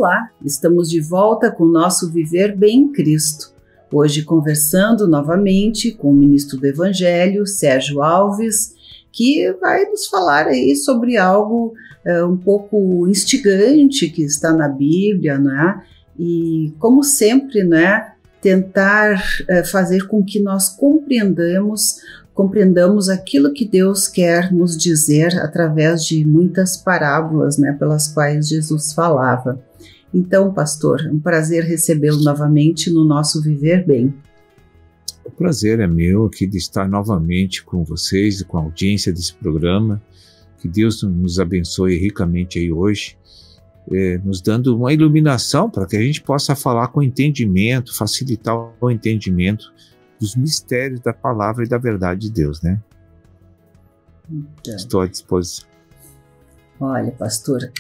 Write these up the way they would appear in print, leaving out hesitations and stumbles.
Olá, estamos de volta com o nosso Viver Bem em Cristo. Hoje conversando novamente com o ministro do Evangelho, Sérgio Alves, que vai nos falar aí sobre algo um pouco instigante que está na Bíblia, né? E como sempre, né, tentar fazer com que nós compreendamos aquilo que Deus quer nos dizer através de muitas parábolas, né, pelas quais Jesus falava. Então, pastor, é um prazer recebê-lo novamente no nosso Viver Bem. O prazer é meu aqui de estar novamente com vocês e com a audiência desse programa. Que Deus nos abençoe ricamente aí hoje, nos dando uma iluminação para que a gente possa falar com entendimento, facilitar o entendimento dos mistérios da palavra e da verdade de Deus, né? Então, estou à disposição. Olha, pastor,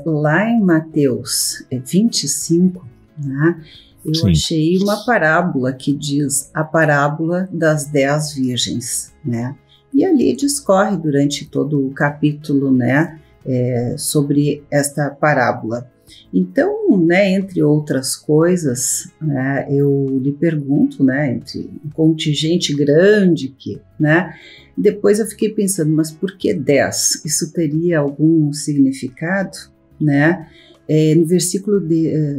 lá em Mateus 25, né, eu achei uma parábola que diz a parábola das 10 virgens, né? E ali discorre durante todo o capítulo, né, sobre esta parábola. Então, né, entre outras coisas, né, eu lhe pergunto, né, entre um contingente grande que, né, depois eu fiquei pensando, mas por que 10? Isso teria algum significado, né? No versículo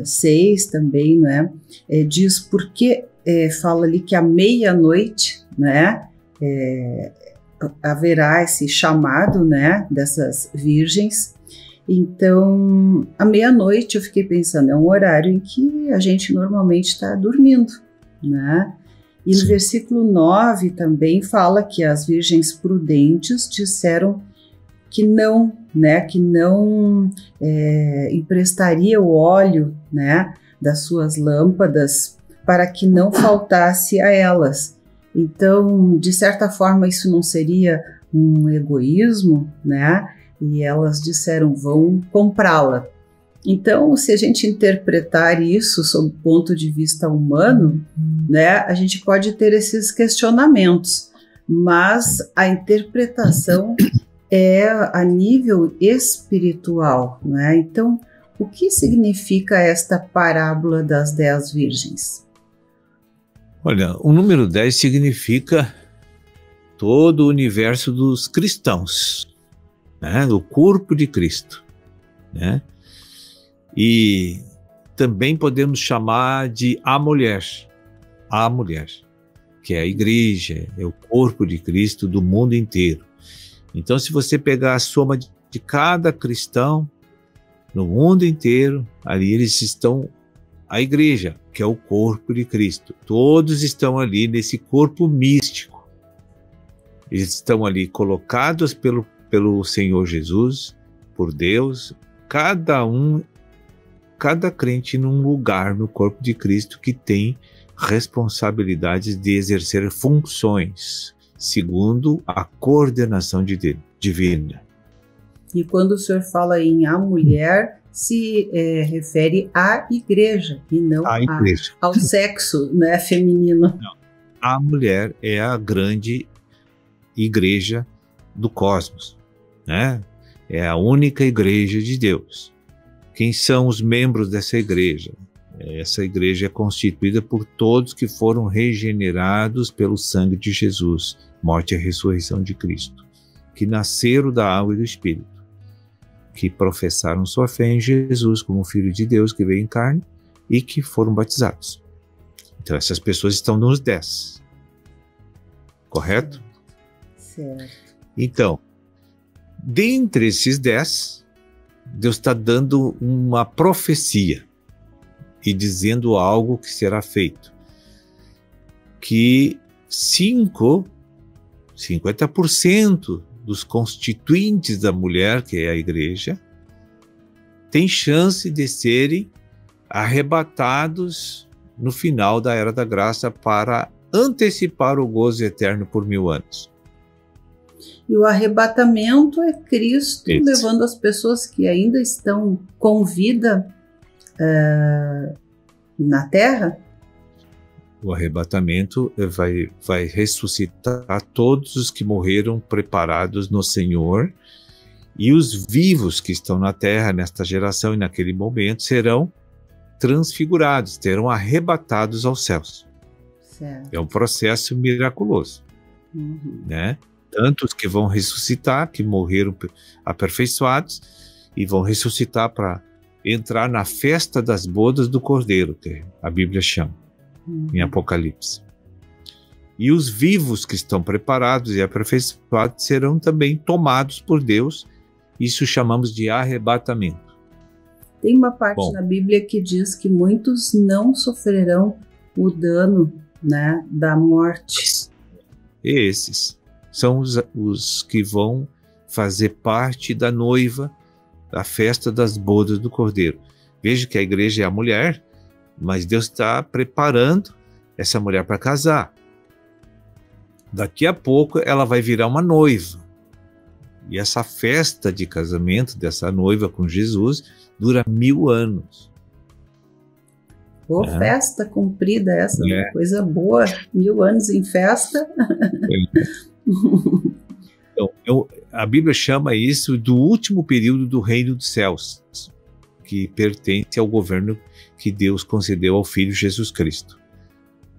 6 também, né, diz porque fala ali que à meia-noite, né, haverá esse chamado, né, dessas virgens. Então, à meia-noite eu fiquei pensando, é um horário em que a gente normalmente está dormindo, né? E no versículo 9 também fala que as virgens prudentes disseram que não, né, que não emprestaria o óleo, né, das suas lâmpadas para que não faltasse a elas. Então, de certa forma, isso não seria um egoísmo, né? E elas disseram, vão comprá-la. Então, se a gente interpretar isso sob o ponto de vista humano, né, a gente pode ter esses questionamentos, mas a interpretação é a nível espiritual, né? Então, o que significa esta parábola das 10 virgens? Olha, o número 10 significa todo o universo dos cristãos, né? Do corpo de Cristo, né? E também podemos chamar de a mulher, que é a igreja, é o corpo de Cristo do mundo inteiro. Então, se você pegar a soma de cada cristão no mundo inteiro, ali eles estão, a igreja, que é o corpo de Cristo. Todos estão ali nesse corpo místico. Eles estão ali colocados pelo Senhor Jesus, por Deus, cada crente num lugar no corpo de Cristo que tem responsabilidades de exercer funções, segundo a coordenação divina. E quando o senhor fala em a mulher, se refere à igreja e não ao sexo, né, feminino. Não. A mulher é a grande igreja do cosmos, né? É a única igreja de Deus. Quem são os membros dessa igreja? Essa igreja é constituída por todos que foram regenerados pelo sangue de Jesus, morte e ressurreição de Cristo, que nasceram da água e do Espírito, que professaram sua fé em Jesus como Filho de Deus que veio em carne e que foram batizados. Então essas pessoas estão nos 10. Correto? Certo. Então, dentre esses 10, Deus está dando uma profecia e dizendo algo que será feito. Que 50% dos constituintes da mulher, que é a igreja, tem chance de serem arrebatados no final da Era da Graça para antecipar o gozo eterno por 1000 anos. E o arrebatamento é Cristo levando as pessoas que ainda estão com vida na terra? O arrebatamento vai ressuscitar todos os que morreram preparados no Senhor E os vivos que estão na terra, nesta geração e naquele momento, serão transfigurados, serão arrebatados aos céus. Certo. É um processo miraculoso, né? Tanto os que vão ressuscitar, que morreram aperfeiçoados, e vão ressuscitar para entrar na festa das bodas do Cordeiro, que a Bíblia chama, em Apocalipse. E os vivos que estão preparados e aperfeiçoados serão também tomados por Deus. Isso chamamos de arrebatamento. Tem uma parte na Bíblia que diz que muitos não sofrerão o dano, né, da morte. Esses são os que vão fazer parte da noiva, da festa das bodas do Cordeiro. Veja que a igreja é a mulher, mas Deus está preparando essa mulher para casar. Daqui a pouco ela vai virar uma noiva. E essa festa de casamento dessa noiva com Jesus dura 1000 anos. Pô, festa comprida essa, coisa boa. 1000 anos em festa. Então, a Bíblia chama isso do último período do reino dos céus, que pertence ao governo que Deus concedeu ao Filho Jesus Cristo.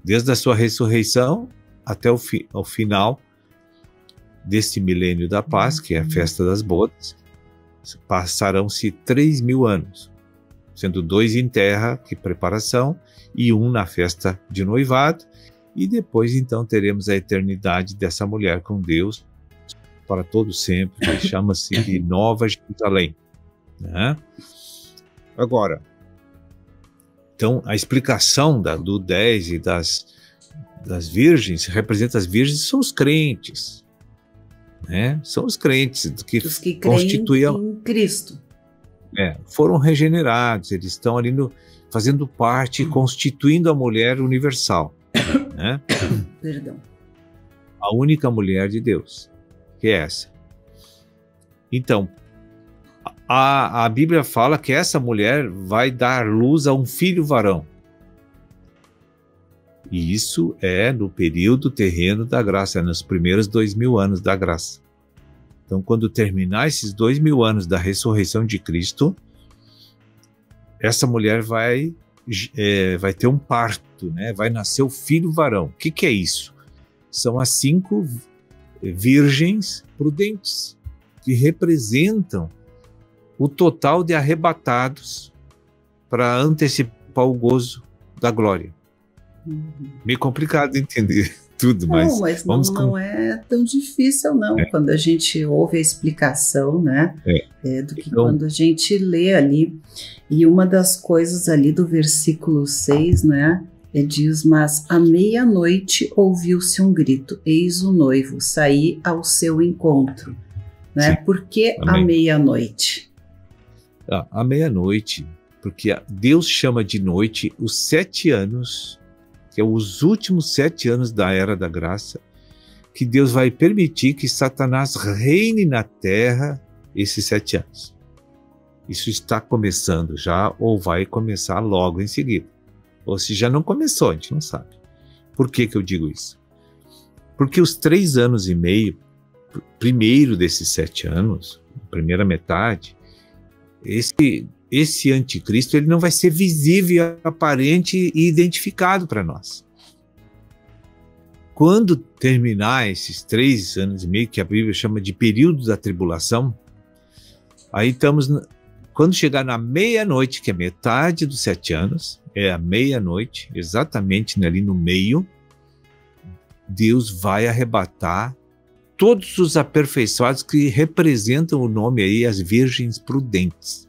Desde a sua ressurreição até ao final deste milênio da paz, que é a festa das bodas, passarão-se 3000 anos, sendo 2 em terra, que preparação, e 1 na festa de noivado, e depois então teremos a eternidade dessa mulher com Deus para todo sempre, que chama-se de Nova Jerusalém, né? Agora, então a explicação do 10 e das virgens, representa as virgens, são os crentes, né? São os crentes os que constituem em Cristo. Foram regenerados, eles estão ali fazendo parte, constituindo a mulher universal, né? Perdão. A única mulher de Deus, que é essa. Então, a Bíblia fala que essa mulher vai dar luz a um filho varão. E isso é no período terreno da graça, é nos primeiros 2000 anos da graça. Então, quando terminar esses 2000 anos da ressurreição de Cristo, essa mulher vai ter um parto, né? Vai nascer o filho varão. O que é isso? São as 5 virgens prudentes, que representam o total de arrebatados para antecipar o gozo da glória. Meio complicado de entender tudo, mas não é tão difícil não, quando a gente ouve a explicação, né, do que então, quando a gente lê ali. E uma das coisas ali do versículo 6, né, diz: mas à meia-noite ouviu-se um grito, eis o noivo, saí ao seu encontro. Né? Por que à meia-noite? À meia-noite, porque Deus chama de noite os 7 anos, que é os últimos 7 anos da era da graça, que Deus vai permitir que Satanás reine na terra esses 7 anos. Isso está começando já, ou vai começar logo em seguida. Ou se já não começou, a gente não sabe. Por que eu digo isso? Porque os 3 anos e meio, primeiro desses 7 anos, primeira metade, esse anticristo ele não vai ser visível, aparente e identificado para nós. Quando terminar esses 3 anos e meio, que a Bíblia chama de período da tribulação, aí estamos, quando chegar na meia-noite, que é metade dos 7 anos, é a meia-noite, exatamente ali no meio, Deus vai arrebatar todos os aperfeiçoados que representam o nome aí, as virgens prudentes.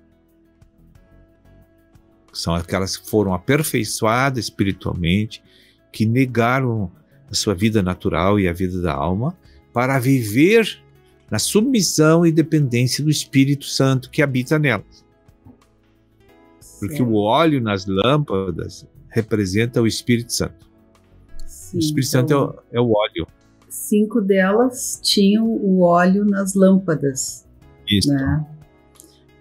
São aquelas que foram aperfeiçoadas espiritualmente, que negaram a sua vida natural e a vida da alma, para viver na submissão e dependência do Espírito Santo que habita nelas. Porque o óleo nas lâmpadas representa o Espírito Santo. Sim, o Espírito Santo é o óleo. 5 delas tinham o óleo nas lâmpadas. Isso. Né?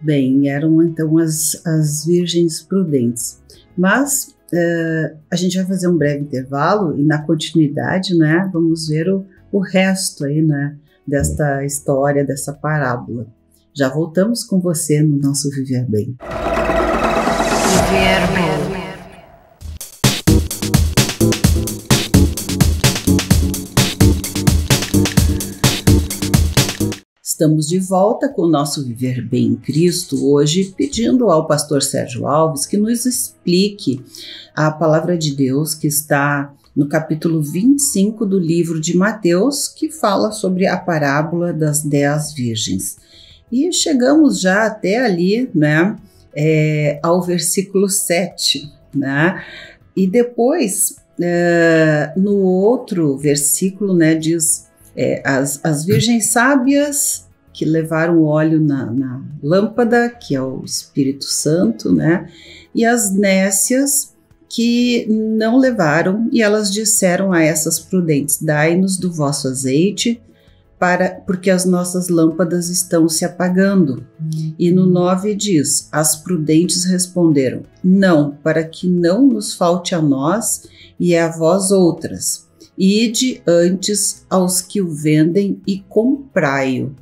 Bem, eram então as virgens prudentes. Mas a gente vai fazer um breve intervalo e na continuidade, né, vamos ver o resto aí, né, desta história, dessa parábola. Já voltamos com você no nosso Viver Bem. Viver Bem. Estamos de volta com o nosso Viver Bem em Cristo, hoje pedindo ao pastor Sérgio Alves que nos explique a palavra de Deus que está no capítulo 25 do livro de Mateus, que fala sobre a parábola das 10 virgens. E chegamos já até ali, né, ao versículo 7, né, e depois, no outro versículo, né, diz, as virgens sábias que levaram óleo na lâmpada, que é o Espírito Santo, né, e as nécias que não levaram, e elas disseram a essas prudentes: dai-nos do vosso azeite, porque as nossas lâmpadas estão se apagando. E no 9 diz: as prudentes responderam: não, para que não nos falte a nós e a vós outras. Ide antes aos que o vendem e comprai-o.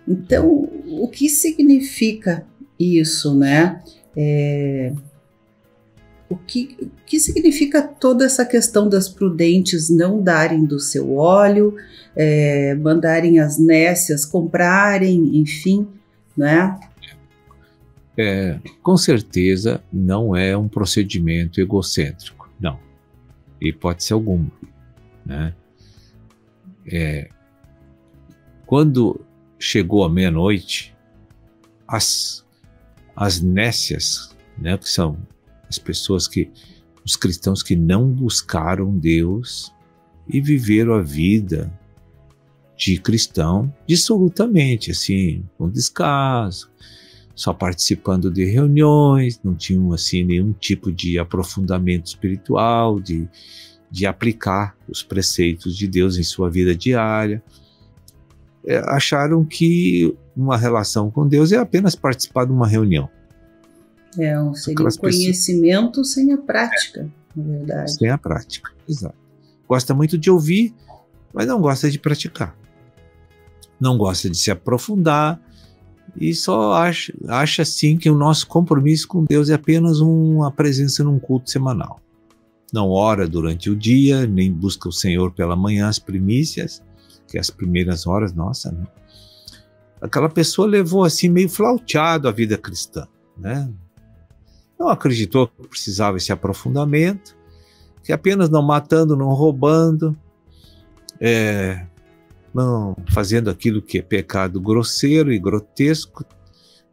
Então, o que significa isso, né? O que significa toda essa questão das prudentes não darem do seu óleo, mandarem as nécias comprarem, enfim, né? Com certeza não é um procedimento egocêntrico, não, hipótese alguma, né? Quando chegou a meia-noite, as nécias, né, que são as pessoas os cristãos que não buscaram Deus e viveram a vida de cristão dissolutamente, assim, com descaso, só participando de reuniões, não tinham assim nenhum tipo de aprofundamento espiritual, de aplicar os preceitos de Deus em sua vida diária. Acharam que uma relação com Deus é apenas participar de uma reunião. Seria um conhecimento sem a prática, na verdade. Sem a prática, exato. Gosta muito de ouvir, mas não gosta de praticar. Não gosta de se aprofundar e só acha assim que o nosso compromisso com Deus é apenas uma presença num culto semanal. Não ora durante o dia, nem busca o Senhor pela manhã, as primícias, que as primeiras horas, nossa, né? Aquela pessoa levou assim meio flauteado a vida cristã, né? Não acreditou que precisava esse aprofundamento, que apenas não matando, não roubando, não fazendo aquilo que é pecado grosseiro e grotesco,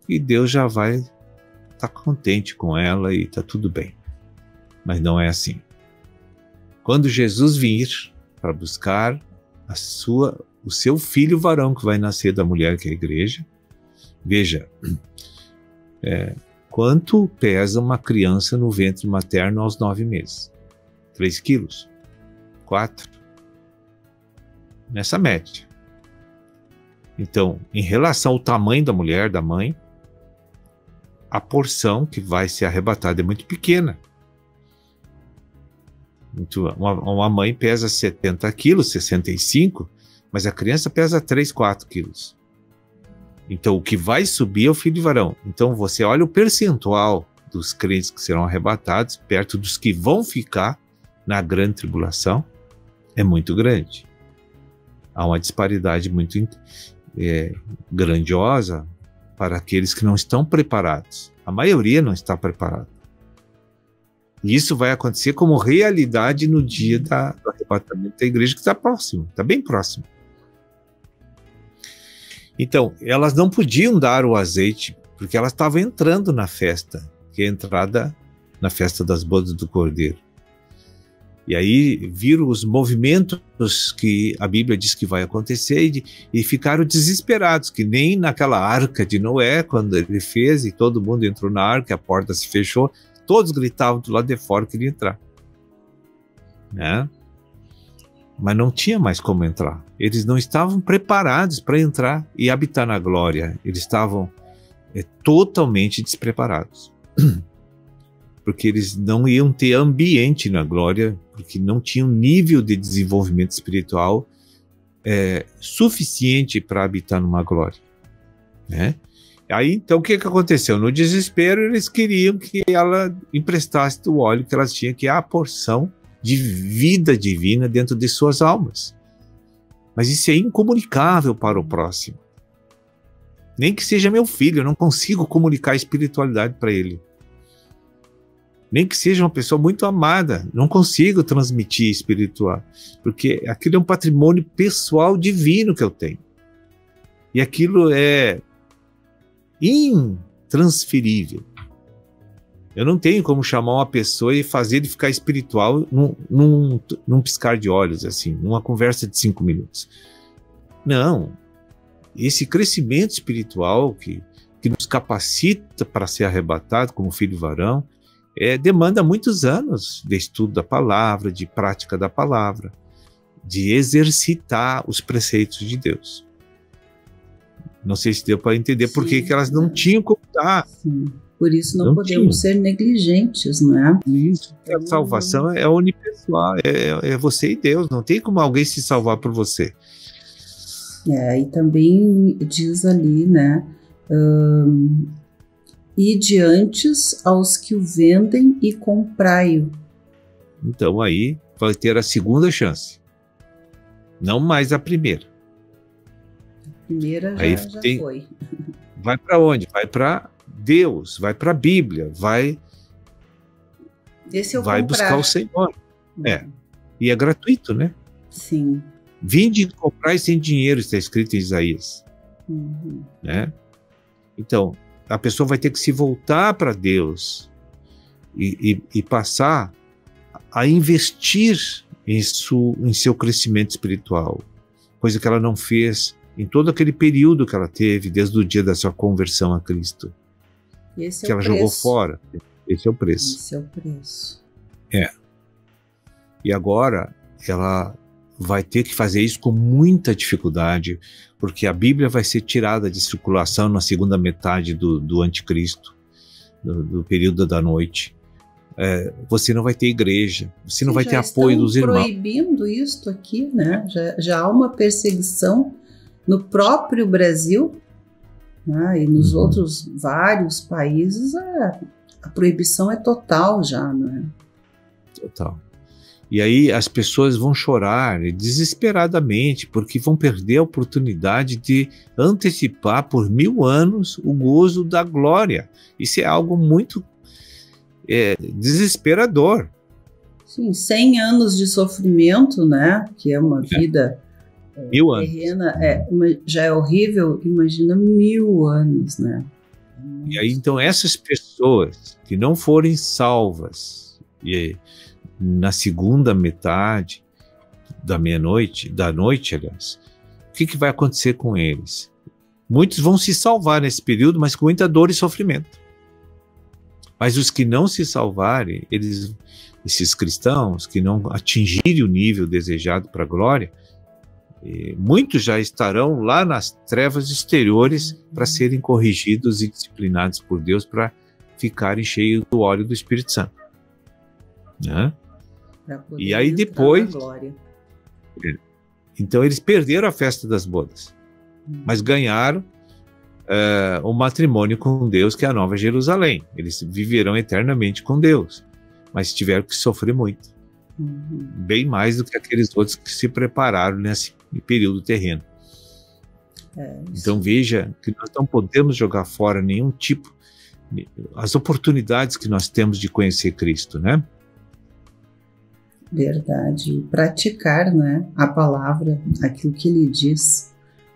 e Deus já vai estar contente com ela e está tudo bem. Mas não é assim. Quando Jesus vir para buscar o seu filho varão que vai nascer da mulher que é a igreja, veja, quanto pesa uma criança no ventre materno aos 9 meses? 3 quilos? 4? Nessa média. Então, em relação ao tamanho da mulher, da mãe, a porção que vai ser arrebatada é muito pequena. Então, uma mãe pesa 70 quilos, 65, mas a criança pesa 3, 4 quilos. Então, o que vai subir é o filho de varão. Então, você olha o percentual dos crentes que serão arrebatados, perto dos que vão ficar na grande tribulação, é muito grande. Há uma disparidade muito grandiosa para aqueles que não estão preparados. A maioria não está preparada. E isso vai acontecer como realidade no dia do arrebatamento da igreja, que está próximo, está bem próximo. Então, elas não podiam dar o azeite, porque elas estavam entrando na festa, que é a entrada na festa das bodas do Cordeiro. E aí viram os movimentos que a Bíblia diz que vai acontecer e ficaram desesperados, que nem naquela arca de Noé, quando ele fez e todo mundo entrou na arca, a porta se fechou, todos gritavam do lado de fora que queriam entrar, né? Mas não tinha mais como entrar. Eles não estavam preparados para entrar e habitar na glória. Eles estavam totalmente despreparados. Porque eles não iam ter ambiente na glória, porque não tinham nível de desenvolvimento espiritual suficiente para habitar numa glória. né? Aí, então, o que aconteceu? No desespero, eles queriam que ela emprestasse o óleo que elas tinham, que é a porção de vida divina dentro de suas almas. Mas isso é incomunicável para o próximo. Nem que seja meu filho, eu não consigo comunicar a espiritualidade para ele. Nem que seja uma pessoa muito amada, não consigo transmitir espiritual, porque aquilo é um patrimônio pessoal divino que eu tenho. E aquilo é intransferível. Eu não tenho como chamar uma pessoa e fazer ele ficar espiritual num piscar de olhos, assim, numa conversa de 5 minutos. Não. Esse crescimento espiritual que nos capacita para ser arrebatado como filho varão, demanda muitos anos de estudo da palavra, de prática da palavra, de exercitar os preceitos de Deus. Não sei se deu para entender por que elas não tinham como dar. Sim. Por isso não podemos ser negligentes, não é? Isso. A salvação é unipessoal, é você e Deus, não tem como alguém se salvar por você. E também diz ali, né? Ide antes aos que o vendem e comprai-o. Então aí vai ter a segunda chance, não mais a primeira. A primeira já foi. Vai para onde? Vai para Deus, vai para a Bíblia, vai buscar o Senhor. E é gratuito, né? Sim. Vinde e comprai sem dinheiro, está escrito em Isaías. Né? Então, a pessoa vai ter que se voltar para Deus e passar a investir em seu crescimento espiritual, coisa que ela não fez em todo aquele período que ela teve, desde o dia da sua conversão a Cristo. Esse que ela jogou fora. Esse é o preço. Esse é o preço. E agora ela vai ter que fazer isso com muita dificuldade, porque a Bíblia vai ser tirada de circulação na segunda metade do anticristo, do período da noite. Você não vai ter igreja, você não vai ter apoio dos irmãos. Proibindo isto aqui, né? Já há uma perseguição no próprio Brasil, né? E nos outros vários países a proibição é total já, né? Total. E aí as pessoas vão chorar desesperadamente, porque vão perder a oportunidade de antecipar por 1000 anos o gozo da glória. Isso é algo muito desesperador. Sim, 100 anos de sofrimento, né? Que é uma vida 1000 anos. terrena, já é horrível, imagina 1000 anos, né? E aí, então, essas pessoas que não forem salvas na segunda metade da noite, aliás, o que vai acontecer com eles? Muitos vão se salvar nesse período, mas com muita dor e sofrimento. Mas os que não se salvarem, esses cristãos que não atingirem o nível desejado para a glória, muitos já estarão lá nas trevas exteriores para serem corrigidos e disciplinados por Deus para ficarem cheios do óleo do Espírito Santo. Né? E aí depois, então eles perderam a festa das bodas, mas ganharam o matrimônio com Deus, que é a Nova Jerusalém. Eles viverão eternamente com Deus, mas tiveram que sofrer muito, bem mais do que aqueles outros que se prepararam nesse período terreno. Então veja que nós não podemos jogar fora nenhum tipo, as oportunidades que nós temos de conhecer Cristo, né? Verdade, praticar, né, a palavra, aquilo que ele diz,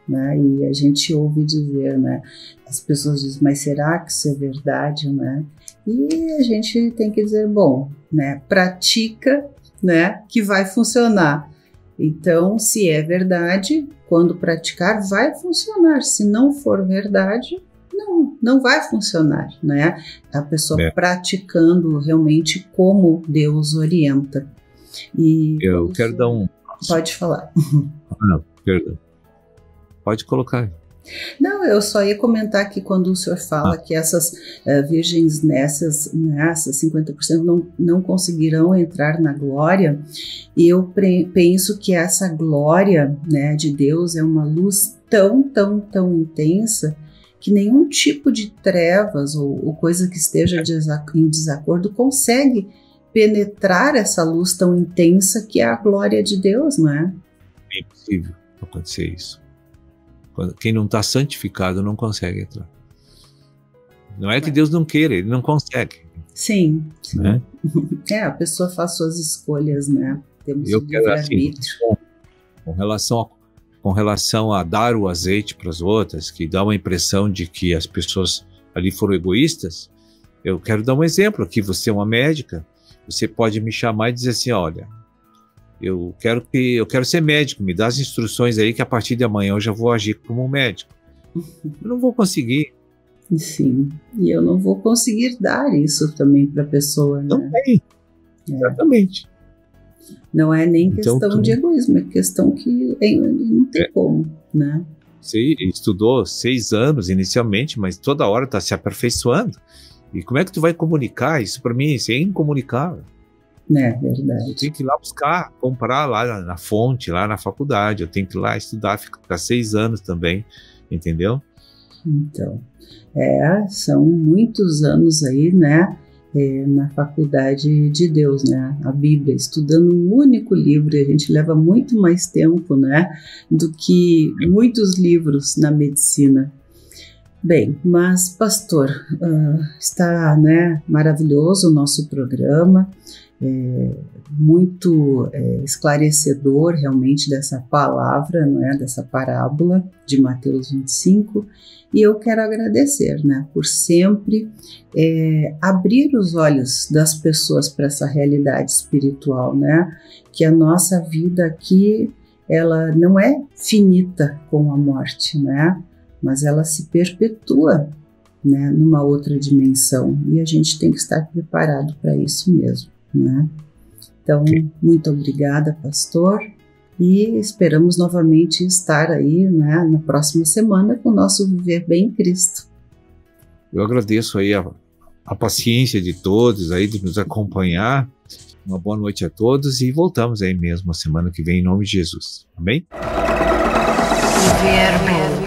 né, e a gente ouve dizer, né, as pessoas dizem, mas será que isso é verdade, né, e a gente tem que dizer, bom, né, pratica, né, que vai funcionar. Então, se é verdade, quando praticar, vai funcionar, se não for verdade, não vai funcionar, né, a pessoa praticando realmente como Deus orienta. E eu quero dar um... Pode falar. Não, perdão. Pode colocar. Não, eu só ia comentar que quando o senhor fala que essas virgens nessas 50% não conseguirão entrar na glória, eu penso que essa glória, né, de Deus é uma luz tão intensa que nenhum tipo de trevas ou coisa que esteja em desacordo consegue penetrar essa luz tão intensa que é a glória de Deus, não é? É impossível acontecer isso. Quem não está santificado não consegue entrar. Não é que Deus não queira, ele não consegue. Sim. Né? A pessoa faz suas escolhas, né? Temos Eu o quero, livre-arbítrio. Com relação a dar o azeite para as outras, que dá uma impressão de que as pessoas ali foram egoístas, eu quero dar um exemplo aqui. Você é uma médica, você pode me chamar e dizer assim, olha, eu quero ser médico, me dá as instruções aí que a partir de amanhã eu já vou agir como um médico. Eu não vou conseguir. Sim, e eu não vou conseguir dar isso também para a pessoa, né? Também, exatamente. Não é nem Então, questão de egoísmo, é questão que não tem como, né? Você estudou 6 anos inicialmente, mas toda hora está se aperfeiçoando. E como é que tu vai comunicar? Isso para mim é incomunicável. É verdade. Eu tenho que ir lá buscar, comprar lá na fonte, lá na faculdade. Eu tenho que ir lá estudar, ficar 6 anos também, entendeu? Então, são muitos anos aí, né, na faculdade de Deus, né, a Bíblia, estudando um único livro, e a gente leva muito mais tempo, né, do que muitos livros na medicina. Bem, mas pastor, está, né, maravilhoso o nosso programa, muito esclarecedor realmente dessa palavra, não é, dessa parábola de Mateus 25, e eu quero agradecer, né, por sempre abrir os olhos das pessoas para essa realidade espiritual, né, que a nossa vida aqui, ela não é finita com a morte, né, mas ela se perpetua, né, numa outra dimensão, e a gente tem que estar preparado para isso mesmo, né? Então, muito obrigada, pastor, e esperamos novamente estar aí, né, na próxima semana com o nosso Viver Bem em Cristo. Eu agradeço aí a paciência de todos aí de nos acompanhar. Uma boa noite a todos e voltamos aí mesmo a semana que vem em nome de Jesus. Amém? Viver Bem.